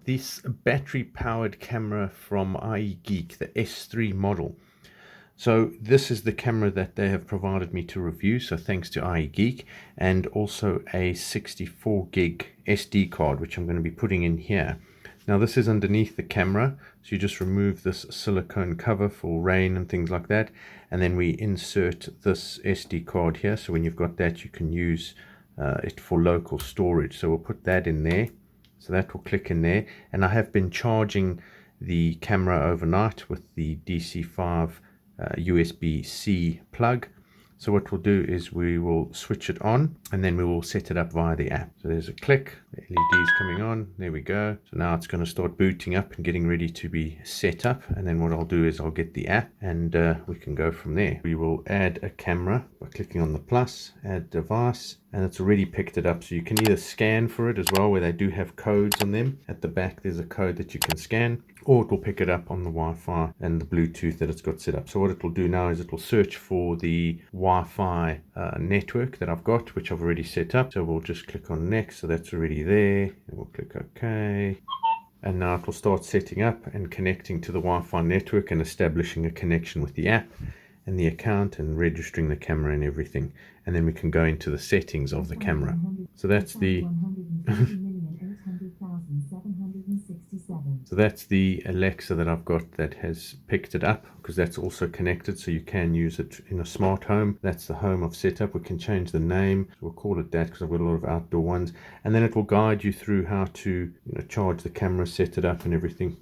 this battery-powered camera from ieGeek, the S3 model. So this is the camera that they have provided me to review, so thanks to ieGeek, and also a 64 gig SD card, which I'm going to be putting in here. Now this is underneath the camera, so you just remove this silicone cover for rain and things like that, and then we insert this SD card here, so when you've got that you can use it for local storage. So we'll put that in there, so that will click in there, and I have been charging the camera overnight with the DC5 USB-C plug. So what we'll do is we will switch it on and then we will set it up via the app. So there's a click, the LED's coming on, there we go. So now it's going to start booting up and getting ready to be set up, and then what I'll do is I'll get the app and we can go from there. We will add a camera by clicking on the plus, add device, and it's already picked it up. So you can either scan for it as well, where they do have codes on them. At the back there's a code that you can scan, or it will pick it up on the Wi-Fi and the Bluetooth that it's got set up. So what it will do now is it will search for the Wi-Fi network that I've got, which I've already set up. So we'll just click on next, so that's already there, and we'll click OK. And now it will start setting up and connecting to the Wi-Fi network and establishing a connection with the app and the account and registering the camera and everything. And then we can go into the settings of the camera. So that's the So that's the Alexa that I've got that has picked it up, because that's also connected, so you can use it in a smart home. That's the home I've set up. We can change the name, so we'll call it that because I've got a lot of outdoor ones, and then it will guide you through how to charge the camera, set it up and everything.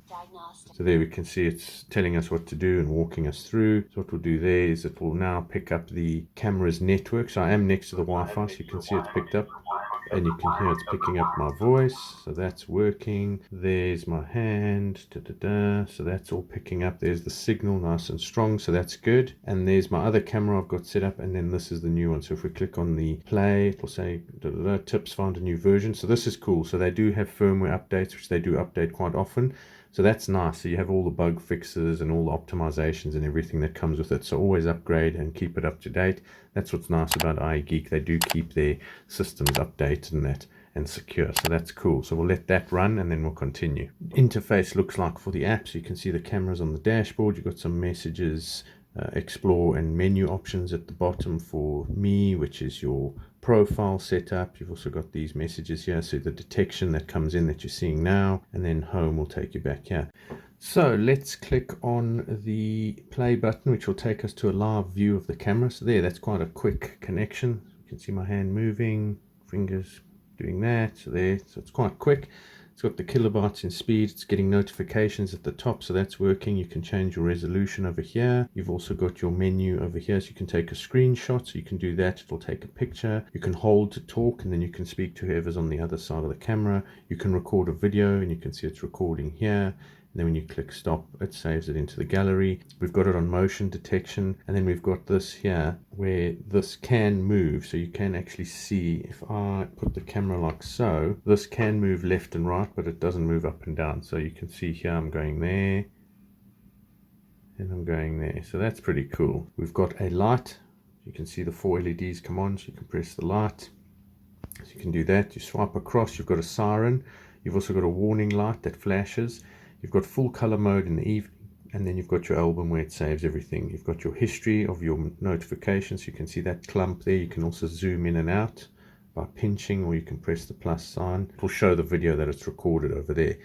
So there we can see it's telling us what to do and walking us through. So what we'll do there is it will now pick up the camera's network. So I am next to the Wi-Fi, so you can see it's picked up. And you can hear it's picking up my voice, so that's working. There's my hand, so that's all picking up. There's the signal, nice and strong, so that's good. And there's my other camera I've got set up, and then this is the new one. So if we click on the play, it'll say tips, found a new version. So this is cool. So they do have firmware updates, which they do update quite often. So that's nice. So you have all the bug fixes and all the optimizations and everything that comes with it. So always upgrade and keep it up to date. That's what's nice about ieGeek. They do keep their systems updated and that and secure. So that's cool. So we'll let that run and then we'll continue. Interface looks like for the app. So you can see the cameras on the dashboard. You've got some messages, explore and menu options at the bottom for me, which is your profile setup. You've also got these messages here, so the detection that comes in that you're seeing now, and then home will take you back here. So let's click on the play button, which will take us to a live view of the camera. So there, that's quite a quick connection. You can see my hand moving, fingers doing that. So there, so it's quite quick. It's got the kilobytes in speed. It's getting notifications at the top, so that's working. You can change your resolution over here. You've also got your menu over here, so you can take a screenshot. So you can do that. It'll take a picture. You can hold to talk, and then you can speak to whoever's on the other side of the camera. You can record a video, and you can see it's recording here. And then when you click stop, it saves it into the gallery. We've got it on motion detection, and then we've got this here where this can move. So you can actually see, if I put the camera like so, this can move left and right, but it doesn't move up and down. So you can see here I'm going there and I'm going there. So that's pretty cool. We've got a light. You can see the 4 LEDs come on, so you can press the light. So you can do that. You swipe across, you've got a siren. You've also got a warning light that flashes. You've got full color mode in the evening, and then you've got your album where it saves everything. You've got your history of your notifications. You can see that clump there. You can also zoom in and out by pinching, or you can press the plus sign. It will show the video that it's recorded over there.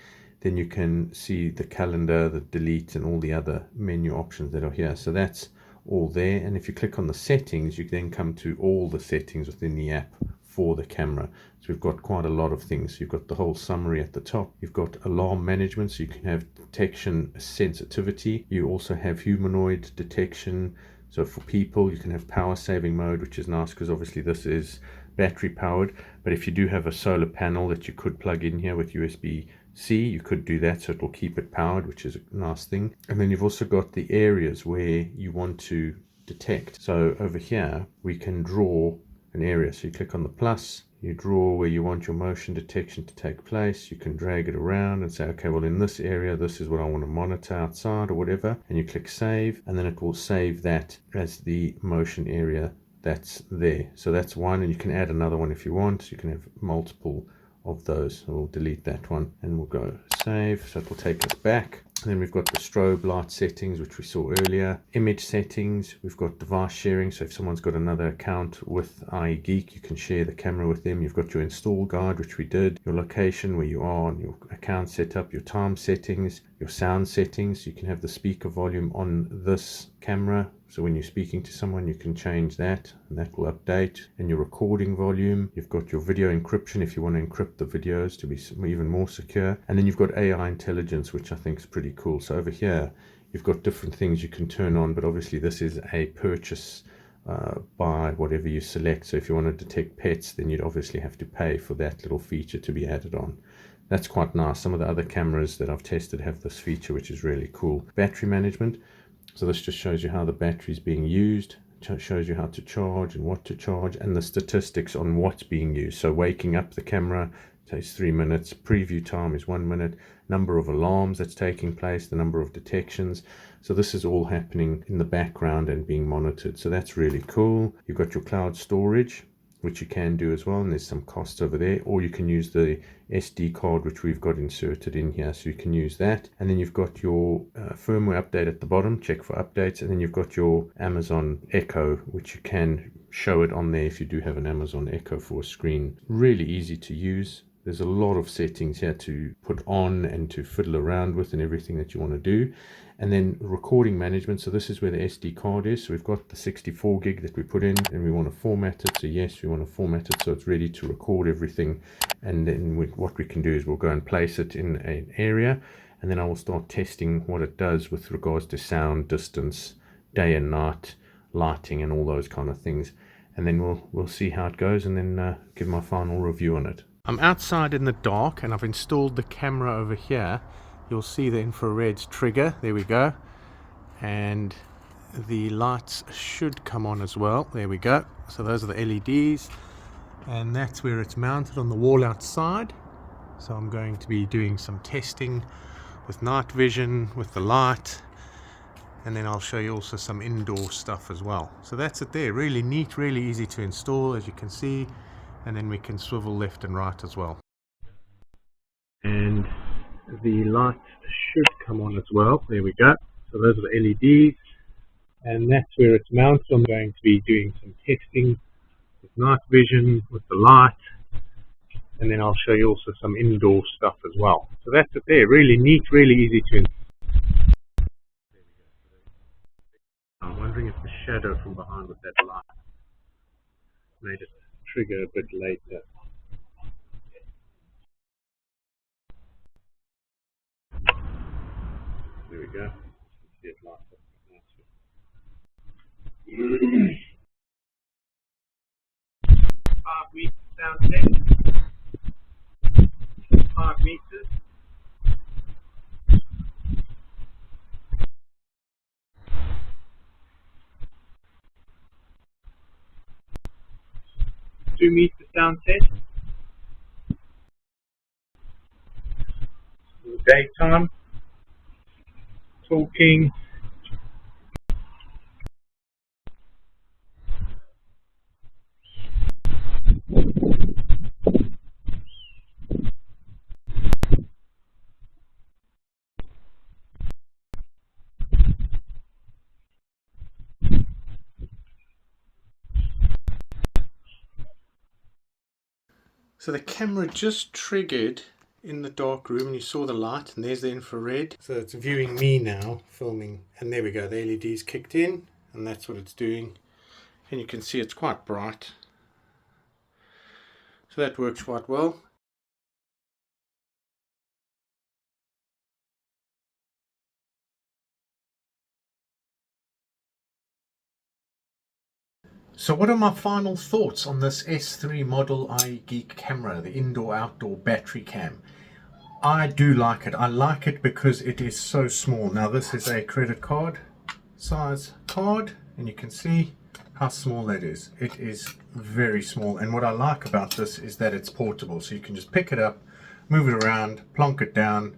Then you can see the calendar, the delete, and all the other menu options that are here. So that's all there. And if you click on the settings, you then come to all the settings within the app for the camera. So we've got quite a lot of things. You've got the whole summary at the top. You've got alarm management, so you can have detection sensitivity. You also have humanoid detection. So for people, you can have power saving mode, which is nice because obviously this is battery powered. But if you do have a solar panel that you could plug in here with USB-C, you could do that, so it will keep it powered, which is a nice thing. And then you've also got the areas where you want to detect. So over here, we can draw an area. So you click on the plus, you draw where you want your motion detection to take place. You can drag it around and say, okay, well in this area, this is what I want to monitor outside or whatever. And you click save, and then it will save that as the motion area that's there. So that's one, and you can add another one if you want. You can have multiple of those. So we'll delete that one and we'll go save. So it will take us back. And then we've got the strobe light settings, which we saw earlier. Image settings, we've got device sharing. So if someone's got another account with ieGeek, you can share the camera with them. You've got your install guide, which we did, your location where you are, and your account setup, your time settings, your sound settings. You can have the speaker volume on this camera. So when you're speaking to someone, you can change that and that will update. And your recording volume, you've got your video encryption if you want to encrypt the videos to be even more secure. And then you've got AI intelligence, which I think is pretty cool. So over here, you've got different things you can turn on, but obviously this is a purchase by whatever you select. So if you want to detect pets, then you'd obviously have to pay for that little feature to be added on. That's quite nice. Some of the other cameras that I've tested have this feature, which is really cool. Battery management. So this just shows you how the battery is being used, shows you how to charge and what to charge, and the statistics on what's being used. So waking up the camera takes 3 minutes, preview time is 1 minute, number of alarms that's taking place, the number of detections. So this is all happening in the background and being monitored. So that's really cool. You've got your cloud storage, which you can do as well, and there's some costs over there, or you can use the SD card which we've got inserted in here, so you can use that. And then you've got your firmware update at the bottom, check for updates, and then you've got your Amazon Echo, which you can show it on there if you do have an Amazon Echo for a screen. Really easy to use. There's a lot of settings here to put on and to fiddle around with and everything that you want to do. And then recording management. So this is where the SD card is. So we've got the 64 gig that we put in and we want to format it. So yes, we want to format it so it's ready to record everything. And then what we can do is we'll go and place it in an area. And then I will start testing what it does with regards to sound, distance, day and night, lighting, and all those kind of things. And then we'll see how it goes and then give my final review on it. I'm outside in the dark and I've installed the camera over here. You'll see the infrared trigger. There we go. And the lights should come on as well. There we go. So those are the LEDs. And that's where it's mounted on the wall outside. So I'm going to be doing some testing with night vision, with the light. And then I'll show you also some indoor stuff as well. So that's it there. Really neat, really easy to install, as you can see. And then we can swivel left and right as well. And the lights should come on as well. There we go. So those are the LEDs. And that's where it's mounted. I'm going to be doing some testing with night vision, with the light. And then I'll show you also some indoor stuff as well. So that's it there. Really neat, really easy to install. I'm wondering if the shadow from behind with that light made it trigger a bit later. There we go. See it light up nicely. 5 meters sound check. 5 meters. Two meters sound test. Daytime. Talking. So the camera just triggered in the dark room and you saw the light and there's the infrared. So it's viewing me now, filming, and there we go, the LED's kicked in and that's what it's doing. And you can see it's quite bright. So that works quite well. So what are my final thoughts on this S3 model ieGeek camera, the indoor-outdoor battery cam? I do like it. I like it because it is so small. Now this is a credit card size card and you can see how small that is. It is very small, and what I like about this is that it's portable, so you can just pick it up, move it around, plonk it down,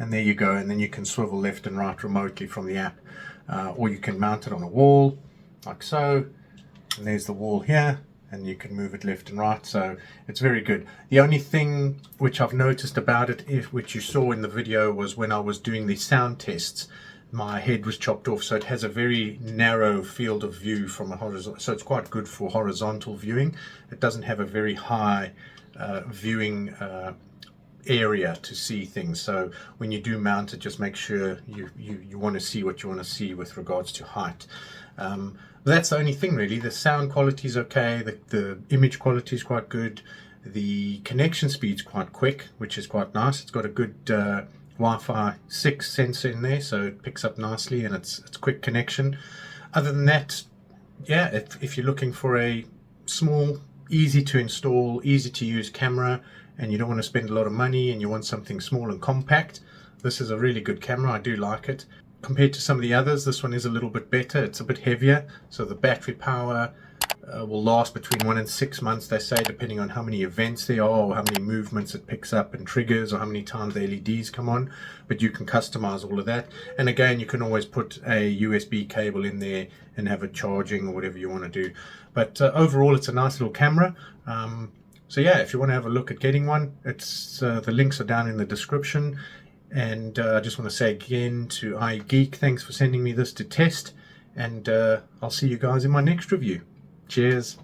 and there you go, and then you can swivel left and right remotely from the app, or you can mount it on a wall like so. And there's the wall here, and you can move it left and right, so it's very good. The only thing which I've noticed about it, which you saw in the video, was when I was doing the sound tests, my head was chopped off, so it has a very narrow field of view from a horizontal, so it's quite good for horizontal viewing. It doesn't have a very high viewing area to see things, so when you do mount it, just make sure you want to see what you want to see with regards to height. That's the only thing really. The sound quality is okay, the image quality is quite good, the connection speed's quite quick, which is quite nice. It's got a good Wi-Fi 6 sensor in there, so it picks up nicely, and it's quick connection. Other than that, yeah, if you're looking for a small, easy to install, easy to use camera, and you don't want to spend a lot of money and you want something small and compact, this is a really good camera. I do like it. Compared to some of the others, this one is a little bit better. It's a bit heavier, so the battery power will last between 1 and 6 months, they say, depending on how many events there are, or how many movements it picks up and triggers, or how many times the LEDs come on. But you can customize all of that, and again, you can always put a USB cable in there and have it charging or whatever you want to do. But overall, it's a nice little camera. So yeah, if you want to have a look at getting one, it's the links are down in the description. And I just want to say again to ieGeek, thanks for sending me this to test, and I'll see you guys in my next review. Cheers.